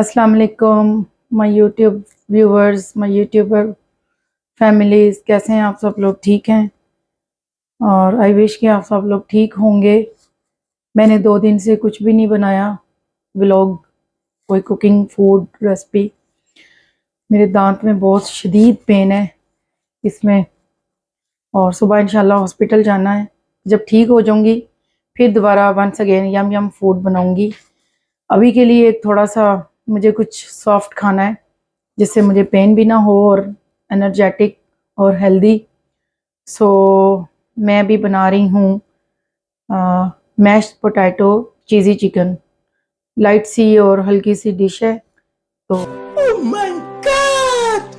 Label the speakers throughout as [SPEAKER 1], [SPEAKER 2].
[SPEAKER 1] अस्सलाम वालेकुम my YouTube viewers, my YouTuber families, कैसे हैं आप सब लोग? ठीक हैं और आई विश कि आप सब लोग ठीक होंगे। मैंने 2 दिन से कुछ भी नहीं बनाया व्लॉग, कोई कुकिंग फूड रेसिपी। मेरे दांत में बहुत शदीद पेन है इसमें, और सुबह इंशाल्लाह हॉस्पिटल जाना है। जब ठीक हो जाऊंगी फिर दोबारा वंस अगेन यम यम फूड बनाऊंगी। अभी के लिए एक थोड़ा सा मुझे कुछ सॉफ्ट खाना है जिससे मुझे पेन भी ना हो और एनर्जेटिक और हेल्दी। सो मैं अभी बना रही हूँ मैश्ड पोटैटो चीज़ी चिकन। लाइट सी और हल्की सी डिश है। तो oh my God!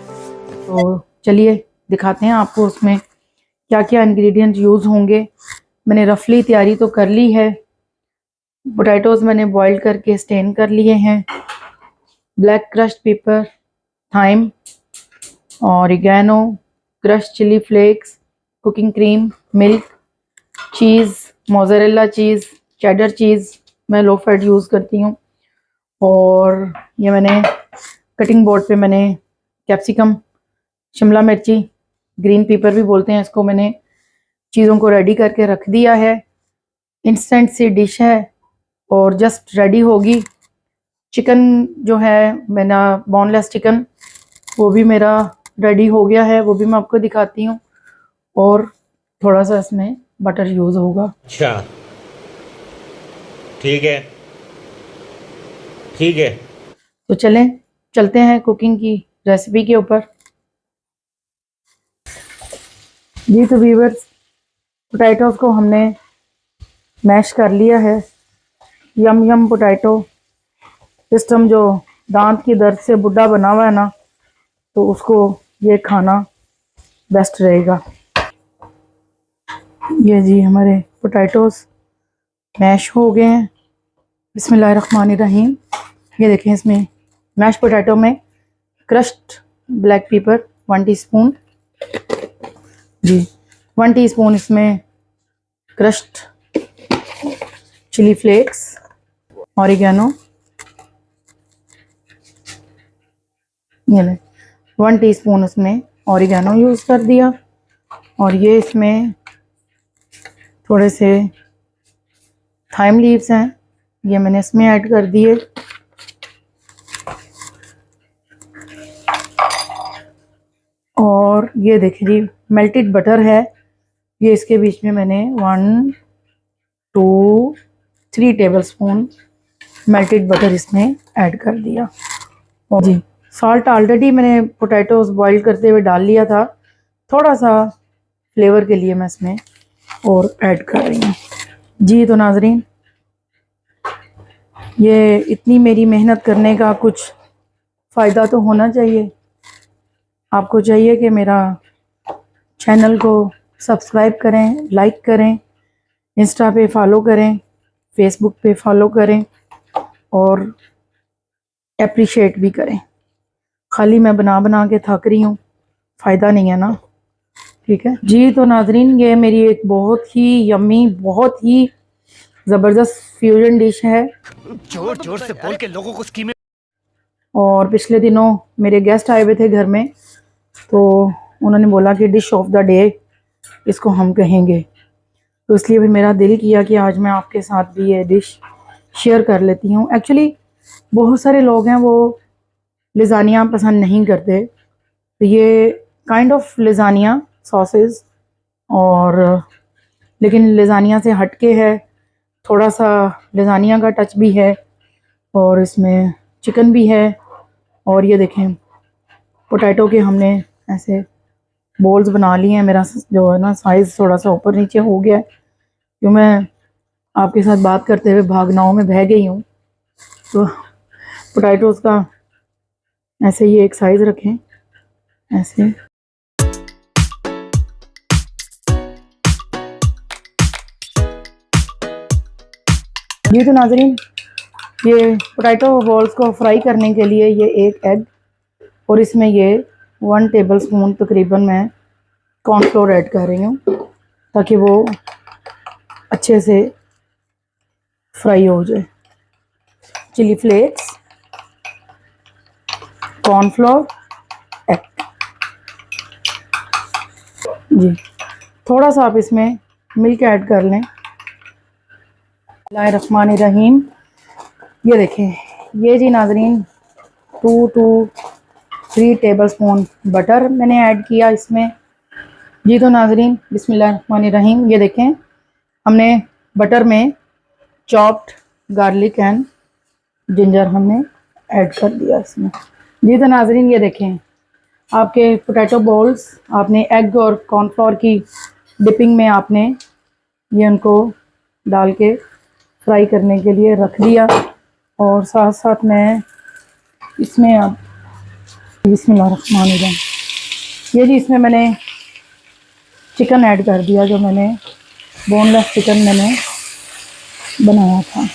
[SPEAKER 1] तो चलिए दिखाते हैं आपको उसमें क्या क्या इंग्रेडिएंट यूज़ होंगे। मैंने रफली तैयारी तो कर ली है। पोटैटोज़ मैंने बॉईल करके स्टेन कर लिए हैं। Black crushed pepper, thyme, oregano, crushed chilli flakes, cooking cream, milk, cheese, mozzarella cheese, cheddar cheese, मैं लो फैट यूज़ करती हूँ। और ये मैंने कटिंग बोर्ड पे मैंने कैप्सिकम, शिमला मिर्ची, ग्रीन पेपर भी बोलते हैं इसको, मैंने चीज़ों को रेडी करके रख दिया है। इंस्टेंट सी डिश है और जस्ट रेडी होगी। चिकन जो है मेरा बोनलेस चिकन, वो भी मेरा रेडी हो गया है, वो भी मैं आपको दिखाती हूँ। और थोड़ा सा इसमें बटर यूज़ होगा।
[SPEAKER 2] अच्छा, ठीक है ठीक है।
[SPEAKER 1] तो चलते हैं कुकिंग की रेसिपी के ऊपर। जी तो व्यूअर्स, पोटैटोज़ को हमने मैश कर लिया है। यम यम पोटैटो सिस्टम जो दांत की दर्द से बुढ़ा बना हुआ है ना, तो उसको ये खाना बेस्ट रहेगा। ये जी हमारे पोटैटोज़ मैश हो गए हैं। बिस्मिल्लाहिर्रहमानिर्रहीम। ये देखें, इसमें मैश पोटैटो में क्रश्ड ब्लैक पेपर 1 टीस्पून जी, 1 टीस्पून इसमें क्रश्ड चिली फ्लेक्स, ऑरिगेनो, ये 1 टीस्पून इसमें ऑरिगेनो यूज़ कर दिया। और ये इसमें थोड़े से थाइम लीव्स हैं, ये मैंने इसमें ऐड कर दिए। और ये देखिए जी मेल्टेड बटर है, ये इसके बीच में मैंने 1 2 3 टेबलस्पून मेल्टेड बटर इसमें ऐड कर दिया। और जी सॉल्ट ऑलरेडी मैंने पोटैटोज़ बॉईल करते हुए डाल लिया था, थोड़ा सा फ्लेवर के लिए मैं इसमें और ऐड कर रही हूँ। जी तो नाजरीन, ये इतनी मेरी मेहनत करने का कुछ फ़ायदा तो होना चाहिए। आपको चाहिए कि मेरा चैनल को सब्सक्राइब करें, लाइक करें, इंस्टा पे फॉलो करें, फेसबुक पे फॉलो करें और अप्रिशिएट भी करें। खाली मैं बना बना के थक रही हूँ, फ़ायदा नहीं है ना। ठीक है जी तो नाजरीन, ये मेरी एक बहुत ही यम्मी, बहुत ही ज़बरदस्त फ्यूजन डिश है।
[SPEAKER 3] जोर जोर से बोल के लोगों को स्कीमें।
[SPEAKER 1] और पिछले दिनों मेरे गेस्ट आए हुए थे घर में, तो उन्होंने बोला कि डिश ऑफ द डे इसको हम कहेंगे, तो इसलिए फिर मेरा दिल किया कि आज मैं आपके साथ भी ये डिश शेयर कर लेती हूँ। एक्चुअली बहुत सारे लोग हैं वो लज़ानिया पसंद नहीं करते, तो ये काइंड ऑफ लज़ानिया सॉसेस, और लेकिन लज़ानिया से हटके है, थोड़ा सा लज़ानिया का टच भी है और इसमें चिकन भी है। और ये देखें पोटैटो के हमने ऐसे बॉल्स बना लिए हैं। मेरा जो है ना साइज़ थोड़ा सा ऊपर नीचे हो गया है, क्यों मैं आपके साथ बात करते हुए भागनाओं में बह गई हूँ। तो पोटैटोज़ का ऐसे ही एक साइज़ रखें, ऐसे। ये तो नाजरीन, ये पोटैटो बॉल्स को फ्राई करने के लिए ये एक एग और इसमें ये 1 टेबलस्पून तकरीबन मैं कॉर्नफ्लोर ऐड कर रही हूँ, ताकि वो अच्छे से फ्राई हो जाए। चिली फ्लेक्स, कॉर्नफ्लोर, एग जी। थोड़ा सा आप इसमें मिल्क ऐड कर लें। बिस्मिल्लाहिर्रहमानिर्रहीम। ये देखें, ये जी नाजरीन 2 to 3 टेबलस्पून बटर मैंने ऐड किया इसमें जी। तो नाजरीन बिस्मिल्लाहिर्रहमानिर्रहीम, ये देखें हमने बटर में चॉप्ड गार्लिक एंड जिंजर हमने ऐड कर दिया इसमें जी। तो नाजरीन ये देखें आपके पोटैटो बॉल्स आपने एग और कॉर्नफ्लोर की डिपिंग में आपने ये उनको डाल के फ्राई करने के लिए रख दिया। और साथ साथ मैं इसमें अब बिस्मिल्लाहिर्रहमानिर्रहीम, ये जी इसमें मैंने चिकन ऐड कर दिया, जो मैंने बोनलेस चिकन मैंने बनाया था।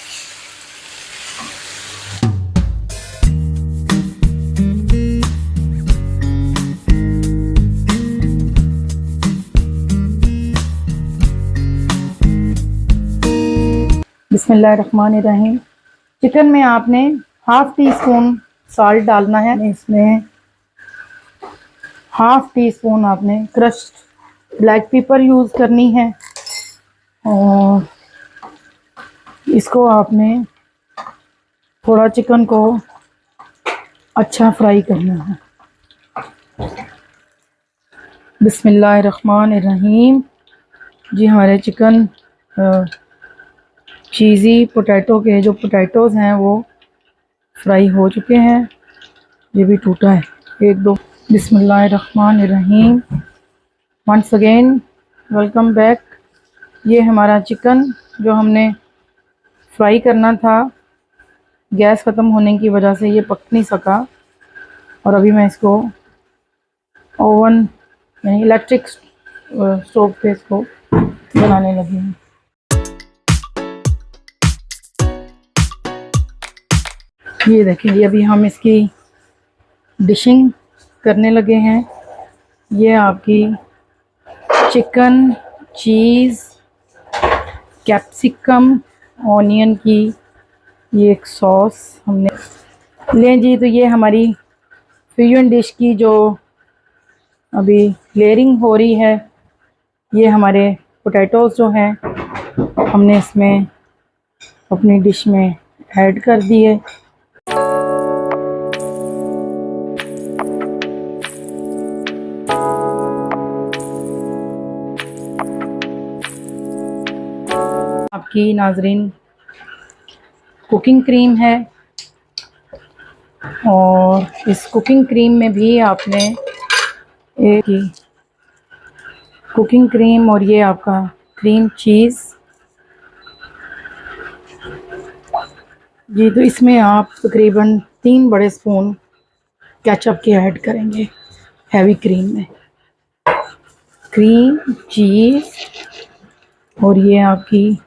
[SPEAKER 1] बिस्मिल्लाहिर्रहमानिर्रहीम। चिकन में आपने हाफ़ टी स्पून साल्ट डालना है, इसमें हाफ़ टी स्पून आपने क्रश्ड ब्लैक पेपर यूज़ करनी है और इसको आपने थोड़ा चिकन को अच्छा फ्राई करना है। बिस्मिल्लाहिर्रहमानिर्रहीम जी। हमारे चिकन चीज़ी पोटैटो के जो पोटैटोज़ हैं वो फ्राई हो चुके हैं। ये भी टूटा है एक दो। बिस्मिल्लाहिर्रहमानिर्रहीम। Once again welcome back. ये हमारा चिकन जो हमने फ्राई करना था, गैस ख़त्म होने की वजह से ये पक नहीं सका और अभी मैं इसको ओवन यानी इलेक्ट्रिक स्टोव पे इसको बनाने लगी हूँ। ये देखिए, ये अभी हम इसकी डिशिंग करने लगे हैं। ये आपकी चिकन, चीज़, कैप्सिकम, ऑनियन की ये एक सॉस हमने लें जी। तो ये हमारी फ्यूजन डिश की जो अभी लेयरिंग हो रही है, ये हमारे पोटैटोज़ जो हैं हमने इसमें अपनी डिश में ऐड कर दिए। आपकी नाजरीन कुकिंग क्रीम है और इस कुकिंग क्रीम में भी आपने एक कुकिंग क्रीम और ये आपका क्रीम चीज़ जी। तो इसमें आप तकरीबन 3 बड़े स्पून केचप के ऐड करेंगे हैवी क्रीम में। क्रीम, चीज़ और ये आपकी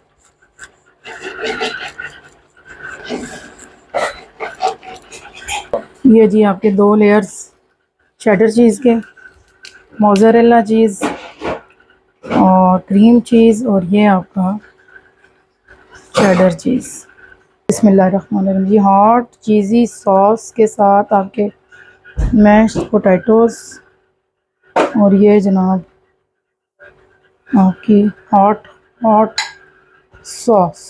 [SPEAKER 1] ये जी आपके 2 लेयर्स चेडर चीज़ के, मोज़रेला चीज़ और क्रीम चीज़ और ये आपका चेडर चीज़। बिस्मिल्लाहिर्रहमानिर्रहीम। ये हॉट चीज़ी सॉस के साथ आपके मैश्ड पोटैटोज़ और ये जनाब आपकी हॉट सॉस।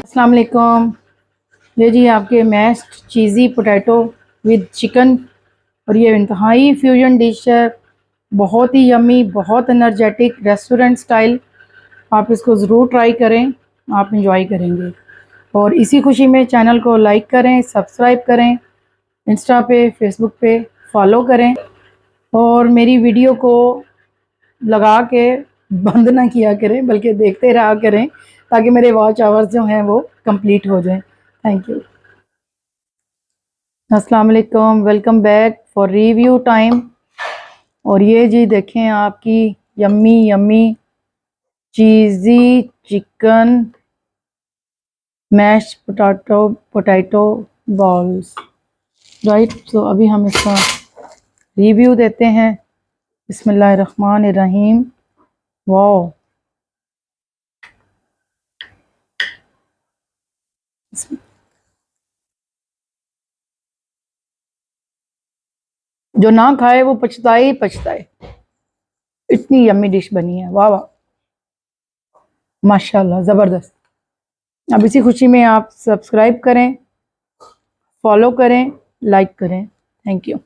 [SPEAKER 1] अस्सलाम वालेकुम। ये जी आपके mashed cheesy potato with chicken और ये इंतहाई फ्यूजन डिश है, बहुत ही यम्मी, बहुत एनर्जेटिक, रेस्टोरेंट स्टाइल। आप इसको ज़रूर ट्राई करें, आप इंजॉय करेंगे। और इसी खुशी में चैनल को लाइक करें, सब्सक्राइब करें, इंस्टा पे, फेसबुक पे फॉलो करें और मेरी वीडियो को लगा के बंद ना किया करें, बल्कि देखते रहा करें ताकि मेरे वॉच आवर्स जो हैं वो कंप्लीट हो जाएं। Thank you. अस्सलाम वालेकुम, welcome back for review time. और ये जी देखें आपकी yummy yummy cheesy chicken mash potato balls, right. तो अभी हम इसका रिव्यू देते हैं। बिस्मिल्लाहिर्रहमानिर्रहीम। वाओ, जो ना खाए वो पछताए ही पछताए। इतनी यम्मी डिश बनी है, वाह वाह, माशाल्लाह, ज़बरदस्त। अब इसी खुशी में आप सब्सक्राइब करें, फॉलो करें, लाइक करें। Thank you.